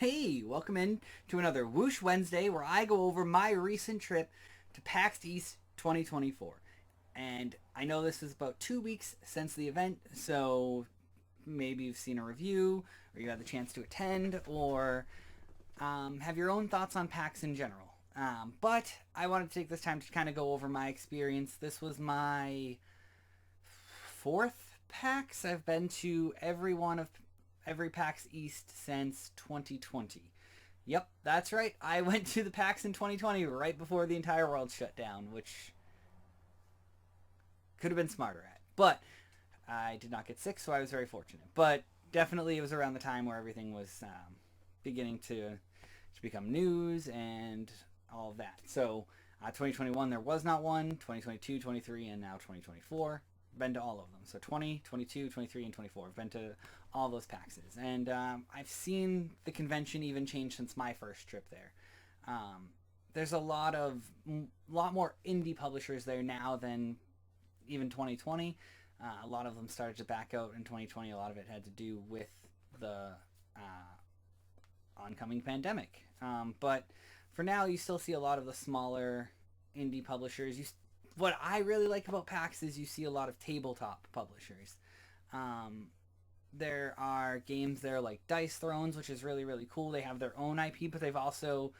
Hey, welcome in to another Whoosh Wednesday where I go over my recent trip to PAX East 2024. And I know this is about 2 weeks since the event, so maybe you've seen a review, or you had the chance to attend, or have your own thoughts on PAX in general. But I wanted to take this time to kind of go over my experience. This was my fourth PAX. I've been to every PAX East since 2020. Yep, that's right. I went to the PAX in 2020 right before the entire world shut down, which could have been smarter at. But I did not get sick, so I was very fortunate. But definitely it was around the time where everything was beginning to become news and all of that. So 2021 there was not one, 2022, 23, and now 2024. Been to all of them. So 20, 22, 23, and 24. I've been to all those PAXs. And I've seen the convention even change since my first trip there. There's a lot more indie publishers there now than even 2020. A lot of them started to back out in 2020. A lot of it had to do with the oncoming pandemic. But for now, you still see a lot of the smaller indie publishers. What I really like about PAX is you see a lot of tabletop publishers. There are games there like Dice Thrones, which is really, really cool. They have their own IP, but they've also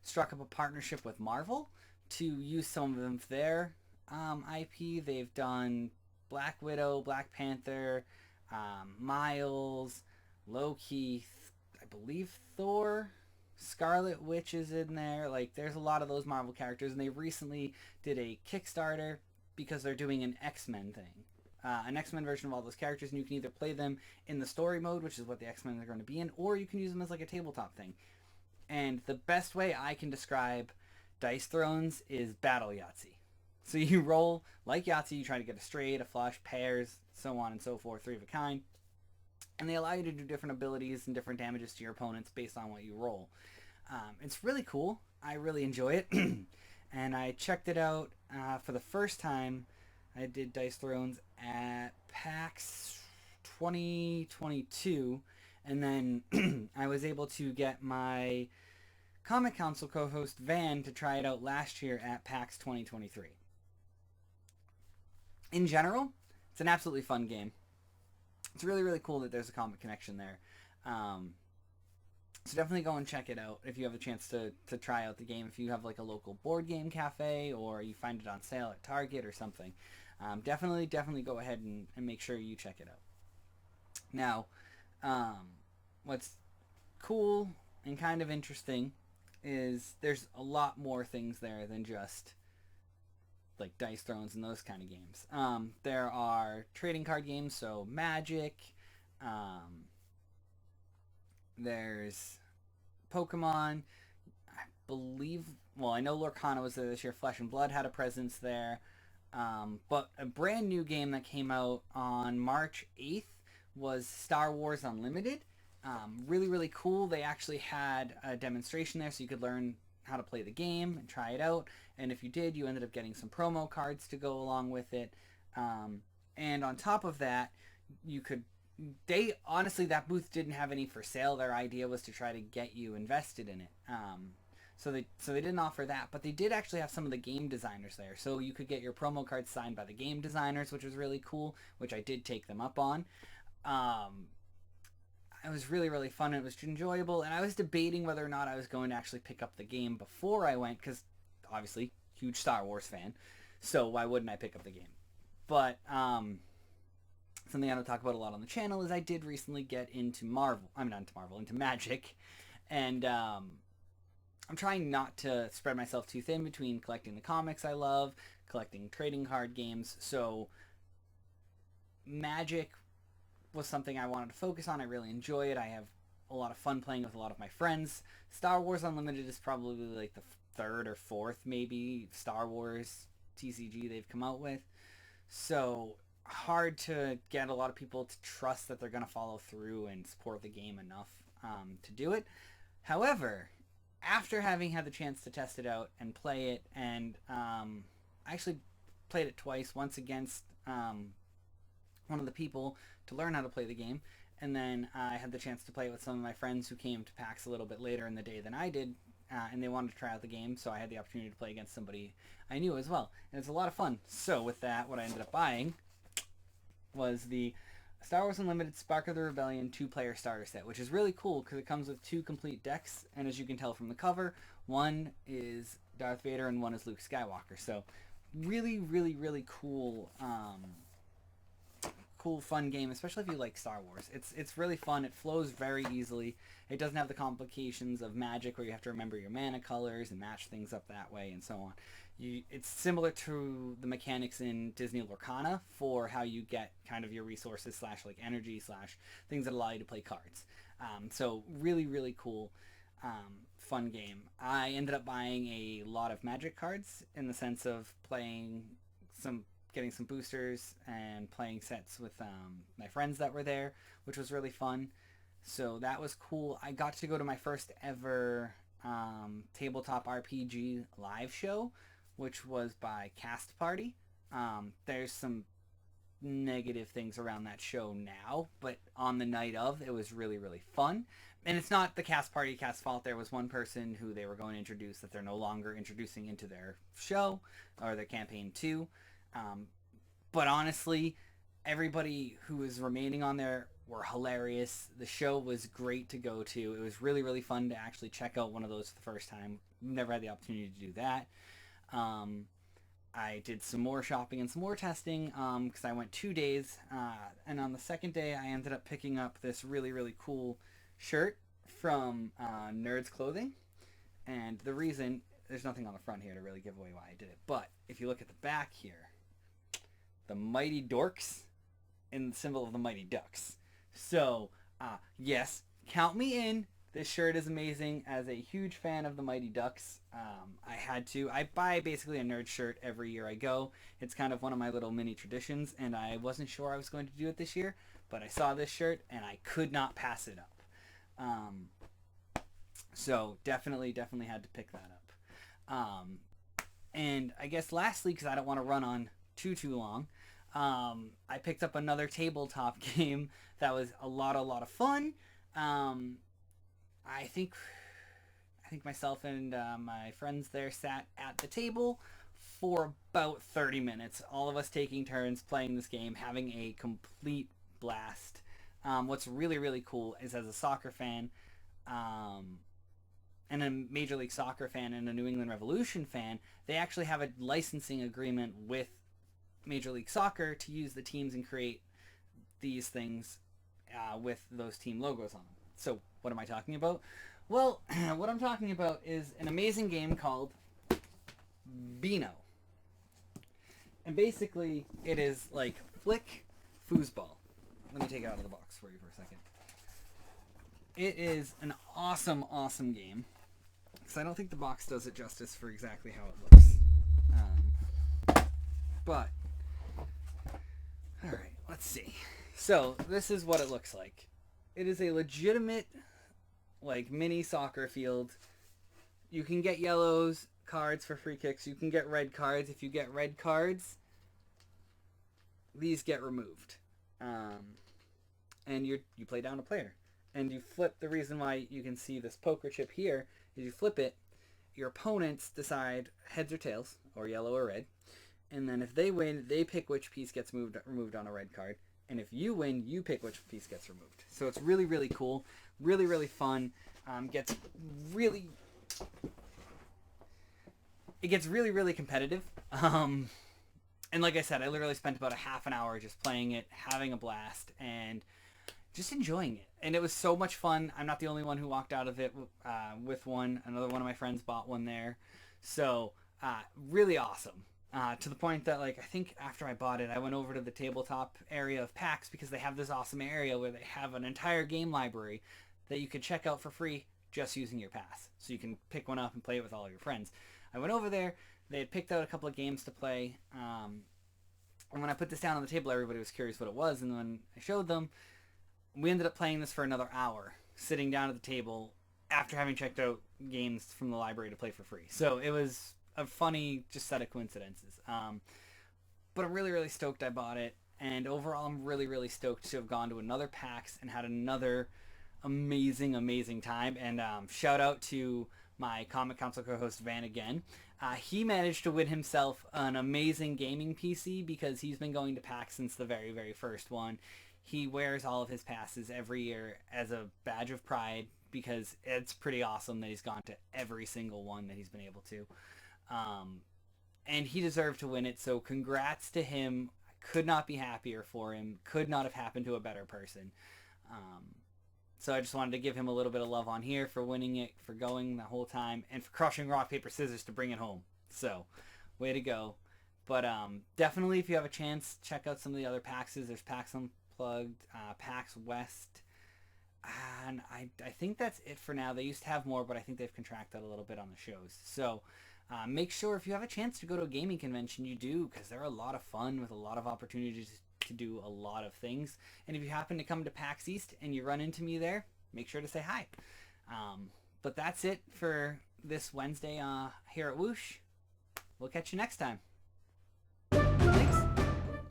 struck up a partnership with Marvel to use some of their IP. They've done Black Widow, Black Panther, Miles, Loki, I believe Thor, Scarlet Witch is in there. Like, there's a lot of those Marvel characters, and they recently did a Kickstarter because they're doing an X-Men thing. An X-Men version of all those characters, and you can either play them in the story mode, which is what the X-Men are going to be in, or you can use them as like a tabletop thing. And the best way I can describe Dice Thrones is Battle Yahtzee. So you roll like Yahtzee, you try to get a straight, a flush, pairs, so on and so forth, three of a kind. And they allow you to do different abilities and different damages to your opponents based on what you roll. It's really cool. I really enjoy it. And I checked it out for the first time. I did Dice Thrones at PAX 2022. And then I was able to get my Comic Council co-host Van to try it out last year at PAX 2023. In general, it's an absolutely fun game. It's really, really cool that there's a comic connection there. So definitely go and check it out if you have a chance to try out the game. If you have like a local board game cafe or you find it on sale at Target or something. Definitely go ahead and make sure you check it out. Now, what's cool and kind of interesting is there's a lot more things there than just like Dice Thrones and those kind of games. There are trading card games, so Magic. There's Pokemon. I believe, well, I know Lorcana was there this year. Flesh and Blood had a presence there. But a brand new game that came out on March 8th was Star Wars Unlimited. Really, really cool. They actually had a demonstration there so you could learn how to play the game and try it out. And if you did, you ended up getting some promo cards to go along with it. And on top of that, honestly, that booth didn't have any for sale. Their idea was to try to get you invested in it. So they didn't offer that, but they did actually have some of the game designers there. So you could get your promo cards signed by the game designers, which was really cool, which I did take them up on. It was really, really fun. It was enjoyable, and I was debating whether or not I was going to actually pick up the game before I went, because obviously, huge Star Wars fan, so why wouldn't I pick up the game? But something I don't talk about a lot on the channel is I did recently get into into Magic, and I'm trying not to spread myself too thin between collecting the comics I love, collecting trading card games, so Magic was something I wanted to focus on. I really enjoy it. I have a lot of fun playing with a lot of my friends. Star Wars Unlimited is probably like the third or fourth maybe Star Wars TCG they've come out with. So hard to get a lot of people to trust that they're going to follow through and support the game enough to do it. However, after having had the chance to test it out and play it, and I actually played it twice, once against one of the people to learn how to play the game, And then I had the chance to play it with some of my friends who came to PAX a little bit later in the day than I did, and they wanted to try out the game, so I had the opportunity to play against somebody I knew as well. And it's a lot of fun. So with that, what I ended up buying was the Star Wars Unlimited Spark of the Rebellion 2-player starter set, which is really cool because it comes with 2 complete decks, and as you can tell from the cover, one is Darth Vader and one is Luke Skywalker. So really, really, really cool, cool, fun game, especially if you like Star Wars. It's really fun. It flows very easily. It doesn't have the complications of Magic where you have to remember your mana colors and match things up that way and so on. It's similar to the mechanics in Disney Lorcana for how you get kind of your resources slash like energy slash things that allow you to play cards. So really, really cool, fun game. I ended up buying a lot of Magic cards in the sense of getting some boosters and playing sets with my friends that were there, which was really fun. So that was cool. I got to go to my first ever tabletop RPG live show, which was by Cast Party. There's some negative things around that show now, but on the night of, it was really, really fun. And it's not the Cast Party cast's fault. There was one person who they were going to introduce that they're no longer introducing into their show or their campaign 2. But honestly, everybody who was remaining on there were hilarious. The show was great to go to. It was really, really fun to actually check out one of those for the first time. Never had the opportunity to do that. I did some more shopping and some more testing because I went 2 days. And on the second day, I ended up picking up this really, really cool shirt from Nerds Clothing. And the reason, there's nothing on the front here to really give away why I did it. But if you look at the back here, the Mighty Dorks and the symbol of the Mighty Ducks. So, yes, count me in. This shirt is amazing. As a huge fan of the Mighty Ducks, I buy basically a nerd shirt every year I go. It's kind of one of my little mini traditions, and I wasn't sure I was going to do it this year, but I saw this shirt, and I could not pass it up. So definitely had to pick that up. And I guess lastly, because I don't want to run on too long, I picked up another tabletop game that was a lot of fun. I think myself and my friends there sat at the table for about 30 minutes, all of us taking turns playing this game, having a complete blast. What's really, really cool is, as a soccer fan, and a Major League Soccer fan and a New England Revolution fan, they actually have a licensing agreement with Major League Soccer to use the teams and create these things with those team logos on them. So what am I talking about? Well, what I'm talking about is an amazing game called Beano. And basically, it is like Flick Foosball. Let me take it out of the box for you for a second. It is an awesome game. Because I don't think the box does it justice for exactly how it looks. But, alright, let's see. So, this is what it looks like. It is a legitimate, like, mini soccer field. You can get yellows cards for free kicks. You can get red cards. If you get red cards, these get removed. And you play down a player. And you flip. The reason why you can see this poker chip here is you flip it. Your opponents decide heads or tails, or yellow or red. And then if they win, they pick which piece gets removed on a red card. And if you win, you pick which piece gets removed. So it's really, really cool. Really, really fun. It gets really, really competitive. And like I said, I literally spent about a half an hour just playing it, having a blast, and just enjoying it. And it was so much fun. I'm not the only one who walked out of it with one. Another one of my friends bought one there. So really awesome. To the point that, like, I think after I bought it, I went over to the tabletop area of PAX because they have this awesome area where they have an entire game library that you can check out for free just using your pass. So you can pick one up and play it with all of your friends. I went over there. They had picked out a couple of games to play. And when I put this down on the table, everybody was curious what it was. And when I showed them, we ended up playing this for another hour, sitting down at the table after having checked out games from the library to play for free. So it was a funny just set of coincidences. But I'm really, really stoked I bought it. And overall, I'm really, really stoked to have gone to another PAX and had another amazing, amazing time. And shout out to my Comic Council co-host Van again. He managed to win himself an amazing gaming PC because he's been going to PAX since the very, very first one. He wears all of his passes every year as a badge of pride because it's pretty awesome that he's gone to every single one that he's been able to. Um, and he deserved to win it, so congrats to him. Could not be happier for him. Could not have happened to a better person. Um, so I just wanted to give him a little bit of love on here for winning it, for going the whole time, and for crushing rock, paper, scissors to bring it home. So, way to go. But definitely, if you have a chance, check out some of the other PAXs. There's PAX Unplugged, PAX West, and I think that's it for now. They used to have more, but I think they've contracted a little bit on the shows. So make sure if you have a chance to go to a gaming convention, you do, because they're a lot of fun with a lot of opportunities to do a lot of things. And if you happen to come to PAX East and you run into me there, make sure to say hi. But that's it for this Wednesday here at Whoosh. We'll catch you next time.